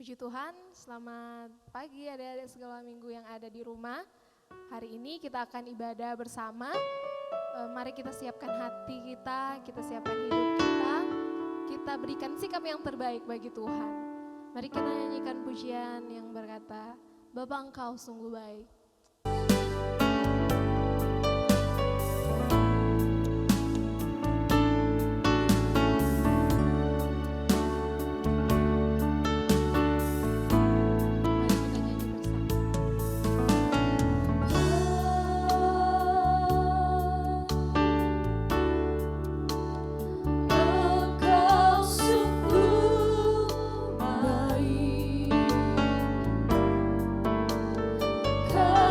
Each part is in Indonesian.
Puji Tuhan, selamat pagi adik-adik segala minggu yang ada di rumah. Hari ini kita akan ibadah bersama. Mari kita siapkan hati kita siapkan hidup kita berikan sikap yang terbaik bagi Tuhan. Mari kita nyanyikan pujian yang berkata, Bapa Engkau sungguh baik. Kau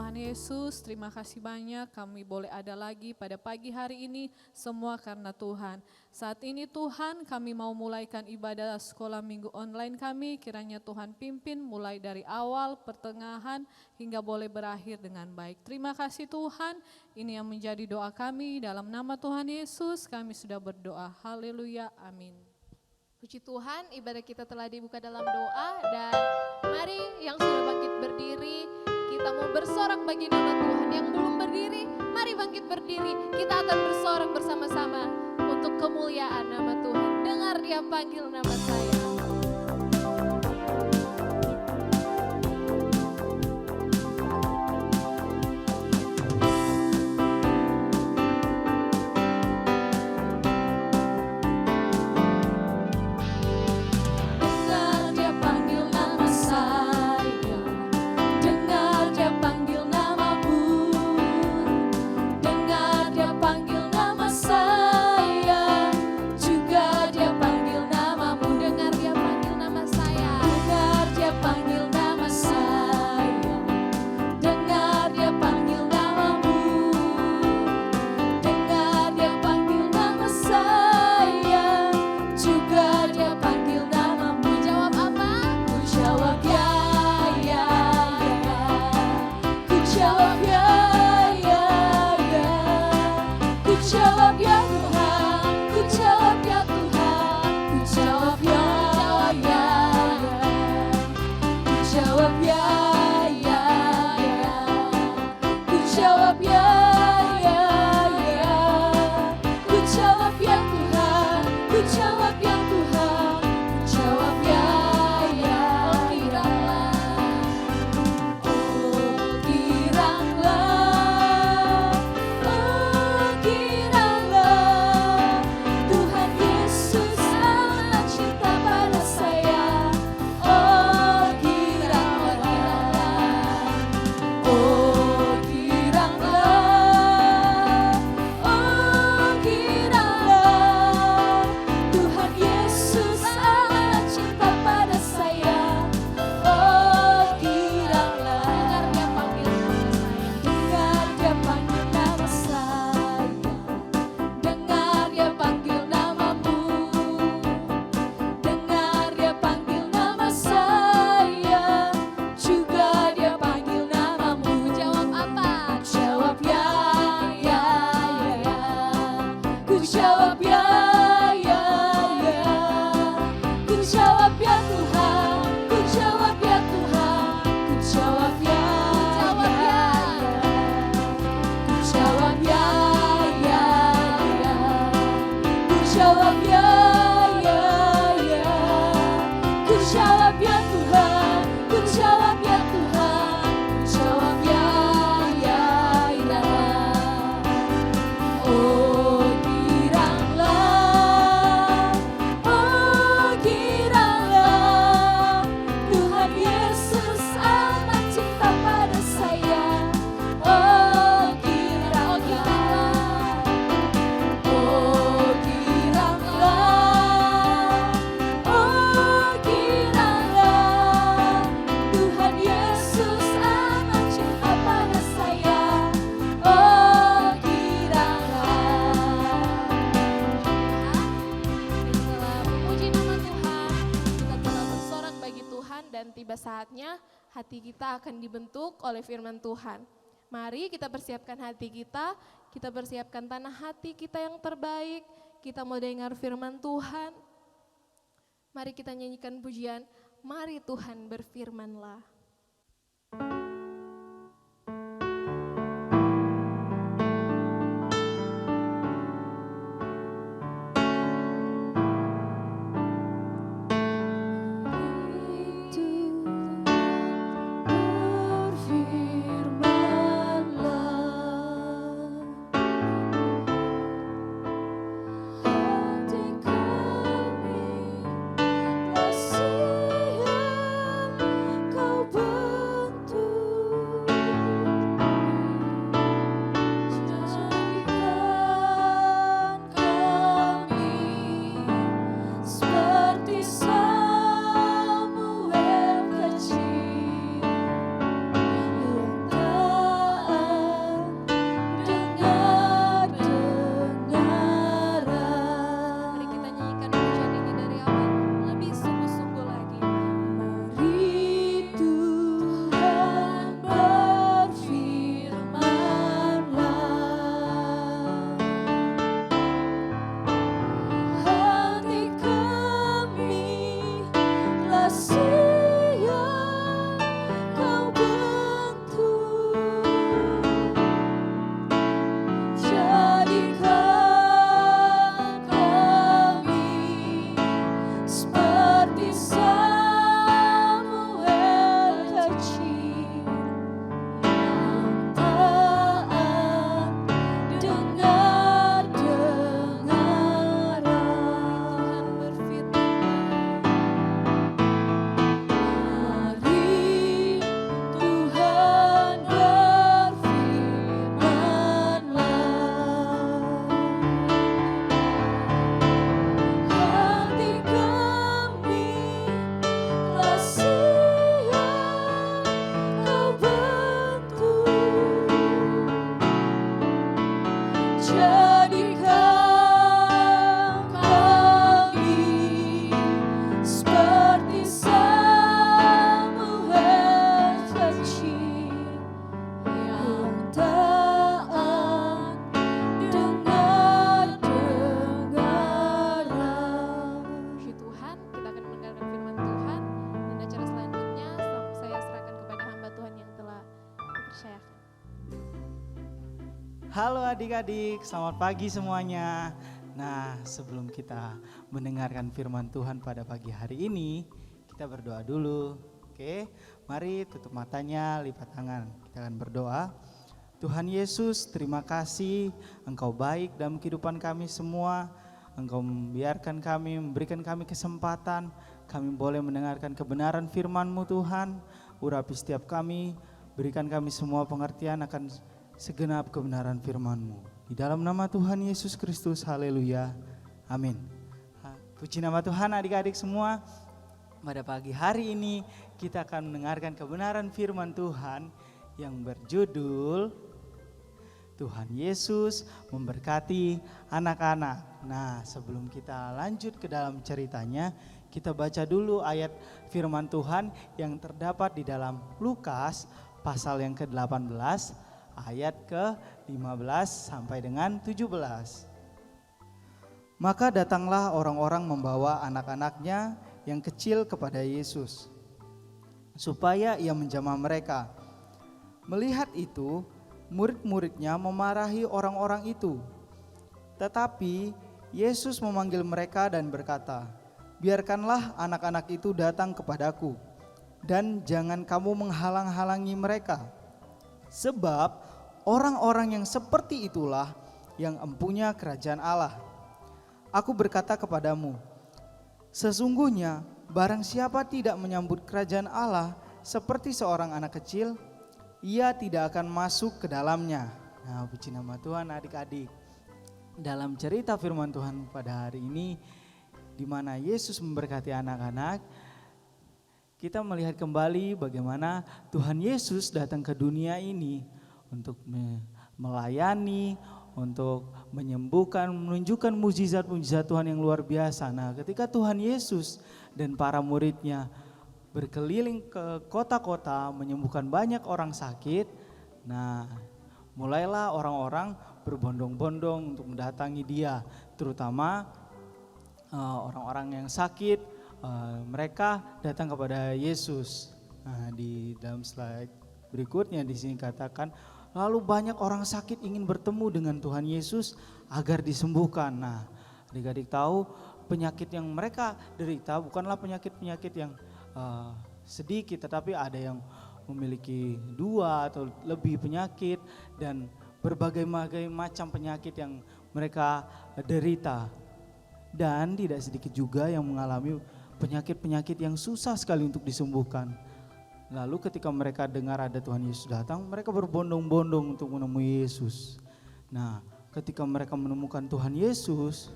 Tuhan Yesus, terima kasih banyak kami boleh ada lagi pada pagi hari ini, semua karena Tuhan. Saat ini Tuhan, kami mau mulaikan ibadah sekolah minggu online kami, kiranya Tuhan pimpin mulai dari awal, pertengahan, hingga boleh berakhir dengan baik. Terima kasih Tuhan, ini yang menjadi doa kami, dalam nama Tuhan Yesus kami sudah berdoa. Haleluya, amin. Puji Tuhan, ibadah kita telah dibuka dalam doa dan mari yang sudah bangkit berdiri, kita mau bersorak bagi nama Tuhan. Yang belum berdiri, mari bangkit berdiri. Kita akan bersorak bersama-sama untuk kemuliaan nama Tuhan. Dengar Dia panggil nama saya. Saatnya hati kita akan dibentuk oleh firman Tuhan. Mari kita persiapkan hati kita persiapkan tanah hati kita yang terbaik. Kita mau dengar firman Tuhan. Mari kita nyanyikan pujian, mari Tuhan berfirmanlah. Kau Halo adik-adik, selamat pagi semuanya. Nah, sebelum kita mendengarkan firman Tuhan pada pagi hari ini, kita berdoa dulu. Oke, mari tutup matanya, lipat tangan. Kita akan berdoa. Tuhan Yesus, terima kasih Engkau baik dalam kehidupan kami semua. Engkau membiarkan kami, memberikan kami kesempatan, kami boleh mendengarkan kebenaran firman-Mu Tuhan. Urapi setiap kami, berikan kami semua pengertian akan segenap kebenaran firman-Mu. Di dalam nama Tuhan Yesus Kristus, haleluya, amin. Puji nama Tuhan adik-adik semua. Pada pagi hari ini kita akan mendengarkan kebenaran firman Tuhan yang berjudul Tuhan Yesus memberkati anak-anak. Nah, sebelum kita lanjut ke dalam ceritanya, kita baca dulu ayat firman Tuhan yang terdapat di dalam Lukas pasal yang ke-18 ayat ke-15 sampai dengan 17. Maka datanglah orang-orang membawa anak-anaknya yang kecil kepada Yesus, supaya ia menjamah mereka. Melihat itu, murid-muridnya memarahi orang-orang itu. Tetapi Yesus memanggil mereka dan berkata, "Biarkanlah anak-anak itu datang kepadaku, dan jangan kamu menghalang-halangi mereka. Sebab orang-orang yang seperti itulah yang empunya kerajaan Allah. Aku berkata kepadamu, sesungguhnya barang siapa tidak menyambut kerajaan Allah seperti seorang anak kecil, ia tidak akan masuk ke dalamnya." Nah, puji nama Tuhan adik-adik. Dalam cerita firman Tuhan pada hari ini, di mana Yesus memberkati anak-anak, kita melihat kembali bagaimana Tuhan Yesus datang ke dunia ini untuk melayani, untuk menyembuhkan, menunjukkan mujizat-mujizat Tuhan yang luar biasa. Nah, ketika Tuhan Yesus dan para muridnya berkeliling ke kota-kota menyembuhkan banyak orang sakit, nah mulailah orang-orang berbondong-bondong untuk mendatangi Dia, terutama orang-orang yang sakit. Mereka datang kepada Yesus. Nah, di dalam slide berikutnya di sini katakan, lalu banyak orang sakit ingin bertemu dengan Tuhan Yesus agar disembuhkan. Nah, adik-adik tahu penyakit yang mereka derita bukanlah penyakit-penyakit yang sedikit, tetapi ada yang memiliki 2 atau lebih penyakit dan berbagai macam penyakit yang mereka derita. Dan tidak sedikit juga yang mengalami penyakit-penyakit yang susah sekali untuk disembuhkan. Lalu ketika mereka dengar ada Tuhan Yesus datang, mereka berbondong-bondong untuk menemui Yesus. Nah, ketika mereka menemukan Tuhan Yesus,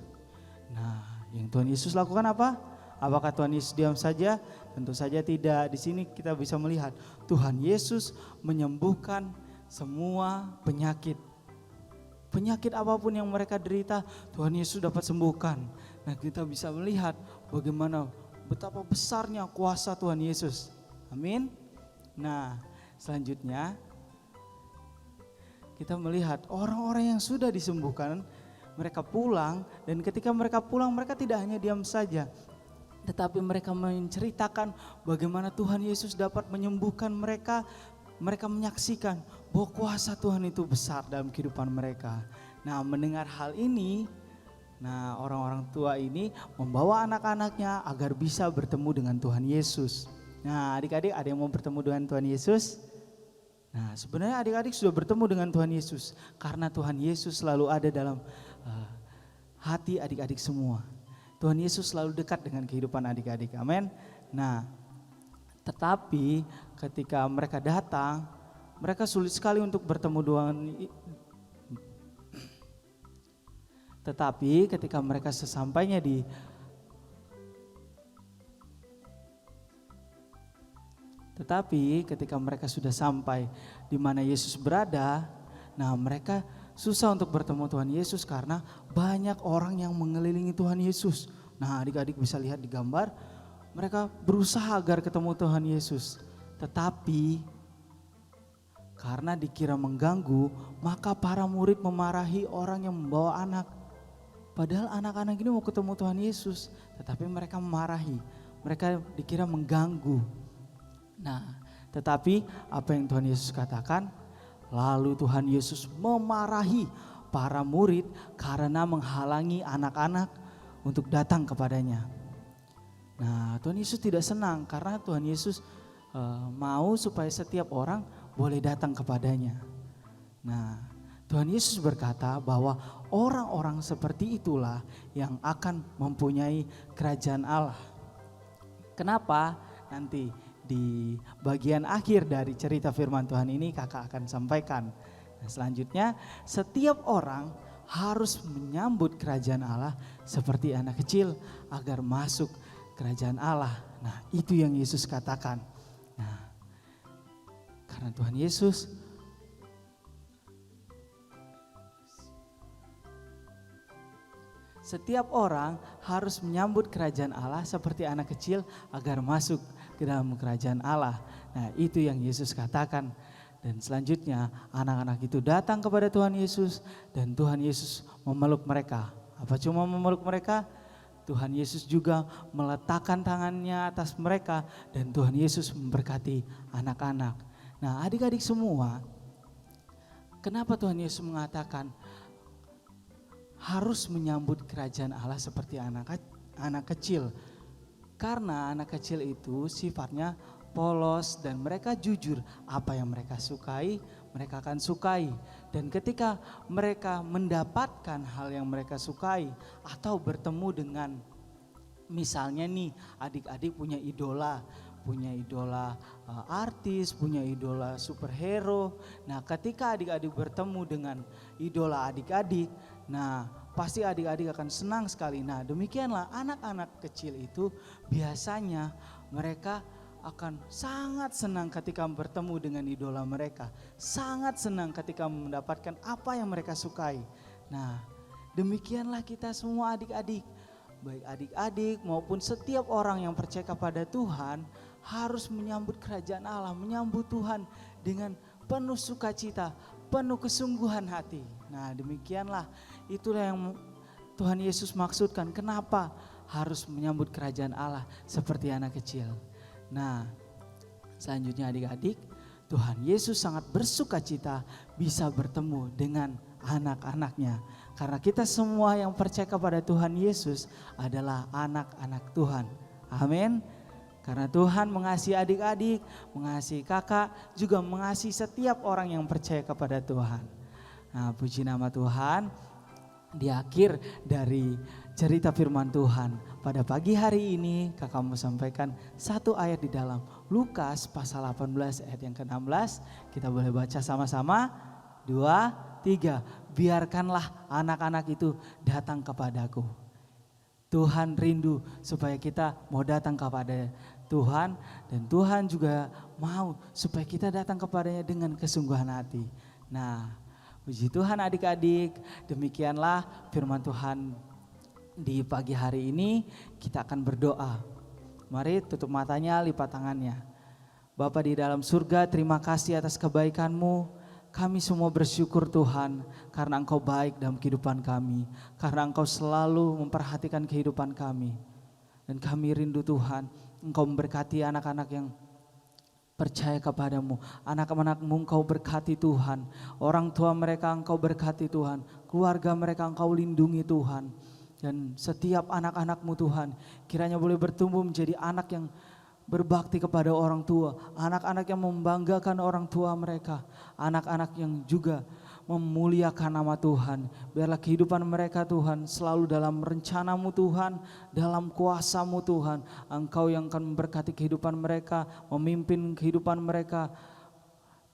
nah yang Tuhan Yesus lakukan apa? Apakah Tuhan Yesus diam saja? Tentu saja tidak. Di sini kita bisa melihat Tuhan Yesus menyembuhkan semua penyakit. Penyakit apapun yang mereka derita, Tuhan Yesus dapat sembuhkan. Nah, kita bisa melihat bagaimana betapa besarnya kuasa Tuhan Yesus. Amin. Nah, selanjutnya kita melihat orang-orang yang sudah disembuhkan, mereka pulang, dan ketika mereka pulang mereka tidak hanya diam saja, tetapi mereka menceritakan bagaimana Tuhan Yesus dapat menyembuhkan mereka. Mereka menyaksikan bahwa kuasa Tuhan itu besar dalam kehidupan mereka. Nah, mendengar hal ini, nah orang-orang tua ini membawa anak-anaknya agar bisa bertemu dengan Tuhan Yesus. Nah, adik-adik ada yang mau bertemu dengan Tuhan Yesus? Nah, sebenarnya adik-adik sudah bertemu dengan Tuhan Yesus karena Tuhan Yesus selalu ada dalam hati adik-adik semua. Tuhan Yesus selalu dekat dengan kehidupan adik-adik. Amin. Nah, tetapi ketika mereka datang, mereka sulit sekali untuk bertemu dengan. Tetapi ketika mereka sesampainya ketika mereka sudah sampai di mana Yesus berada, nah mereka susah untuk bertemu Tuhan Yesus karena banyak orang yang mengelilingi Tuhan Yesus. Nah, adik-adik bisa lihat di gambar, mereka berusaha agar ketemu Tuhan Yesus. Tetapi karena dikira mengganggu, maka para murid memarahi orang yang membawa anak. Padahal anak-anak ini mau ketemu Tuhan Yesus, tetapi mereka memarahi. Mereka dikira mengganggu. Nah, tetapi apa yang Tuhan Yesus katakan? Lalu Tuhan Yesus memarahi para murid karena menghalangi anak-anak untuk datang kepadanya. Nah, Tuhan Yesus tidak senang karena Tuhan Yesus mau supaya setiap orang boleh datang kepadanya. Nah, Tuhan Yesus berkata bahwa orang-orang seperti itulah yang akan mempunyai kerajaan Allah. Kenapa? Nanti di bagian akhir dari cerita firman Tuhan ini kakak akan sampaikan. Nah, selanjutnya setiap orang harus menyambut kerajaan Allah seperti anak kecil agar masuk kerajaan Allah. Nah, itu yang Yesus katakan. Nah, karena Tuhan Yesus setiap orang harus menyambut kerajaan Allah seperti anak kecil agar masuk ke dalam kerajaan Allah. Nah, itu yang Yesus katakan. Dan selanjutnya anak-anak itu datang kepada Tuhan Yesus dan Tuhan Yesus memeluk mereka. Apa cuma memeluk mereka? Tuhan Yesus juga meletakkan tangannya atas mereka dan Tuhan Yesus memberkati anak-anak. Nah, adik-adik semua, kenapa Tuhan Yesus mengatakan harus menyambut kerajaan Allah seperti anak kecil? Karena anak kecil itu sifatnya polos dan mereka jujur, apa yang mereka sukai, mereka akan sukai. Dan ketika mereka mendapatkan hal yang mereka sukai atau bertemu dengan misalnya nih adik-adik punya idola artis, punya idola superhero. Nah, ketika adik-adik bertemu dengan idola adik-adik, nah pasti adik-adik akan senang sekali. Nah, demikianlah anak-anak kecil itu biasanya mereka akan sangat senang ketika bertemu dengan idola mereka. Sangat senang ketika mendapatkan apa yang mereka sukai. Nah, demikianlah kita semua adik-adik. Baik adik-adik maupun setiap orang yang percaya kepada Tuhan harus menyambut kerajaan Allah, menyambut Tuhan dengan penuh sukacita, penuh kesungguhan hati. Nah, demikianlah itulah yang Tuhan Yesus maksudkan. Kenapa harus menyambut kerajaan Allah seperti anak kecil? Nah, selanjutnya adik-adik, Tuhan Yesus sangat bersukacita bisa bertemu dengan anak-anaknya. Karena kita semua yang percaya kepada Tuhan Yesus adalah anak-anak Tuhan. Amin. Karena Tuhan mengasihi adik-adik, mengasihi kakak, juga mengasihi setiap orang yang percaya kepada Tuhan. Nah, puji nama Tuhan. Di akhir dari cerita firman Tuhan pada pagi hari ini kakak mau sampaikan satu ayat di dalam Lukas pasal 18 ayat yang ke-16. Kita boleh baca sama-sama. 2, 3. Biarkanlah anak-anak itu datang kepadaku. Tuhan rindu supaya kita mau datang kepada Tuhan, dan Tuhan juga mau supaya kita datang kepadanya dengan kesungguhan hati. Nah, puji Tuhan adik-adik, demikianlah firman Tuhan di pagi hari ini. Kita akan berdoa. Mari tutup matanya, lipat tangannya. Bapa di dalam surga, terima kasih atas kebaikan-Mu. Kami semua bersyukur Tuhan karena Engkau baik dalam kehidupan kami. Karena Engkau selalu memperhatikan kehidupan kami. Dan kami rindu Tuhan, Engkau memberkati anak-anak yang percaya kepadamu. Anak-anak-Mu Engkau berkati Tuhan. Orang tua mereka Engkau berkati Tuhan. Keluarga mereka Engkau lindungi Tuhan. Dan setiap anak-anak-Mu Tuhan kiranya boleh bertumbuh menjadi anak yang berbakti kepada orang tua, anak-anak yang membanggakan orang tua mereka, anak-anak yang juga memuliakan nama Tuhan. Biarlah kehidupan mereka Tuhan selalu dalam rencana-Mu Tuhan, dalam kuasa-Mu Tuhan. Engkau yang akan memberkati kehidupan mereka, memimpin kehidupan mereka,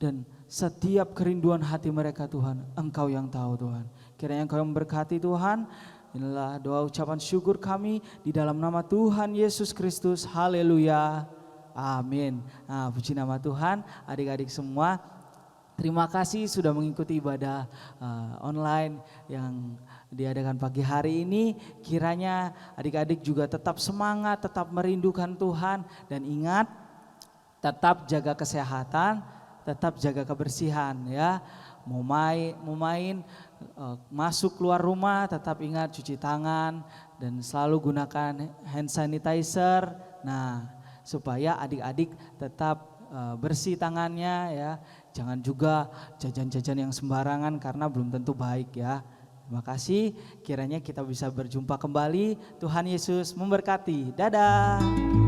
dan setiap kerinduan hati mereka Tuhan, Engkau yang tahu Tuhan. Kiranya Engkau yang memberkati Tuhan. Inilah doa ucapan syukur kami di dalam nama Tuhan Yesus Kristus. Haleluya. Amin. Nah, puji nama Tuhan. Adik-adik semua, terima kasih sudah mengikuti ibadah online yang diadakan pagi hari ini. Kiranya adik-adik juga tetap semangat, tetap merindukan Tuhan. Dan ingat, tetap jaga kesehatan, tetap jaga kebersihan ya. Mau main, masuk keluar rumah tetap ingat cuci tangan dan selalu gunakan hand sanitizer. Nah, supaya adik-adik tetap bersih tangannya ya. Jangan juga jajan-jajan yang sembarangan karena belum tentu baik ya. Terima kasih, kiranya kita bisa berjumpa kembali. Tuhan Yesus memberkati. Dadah.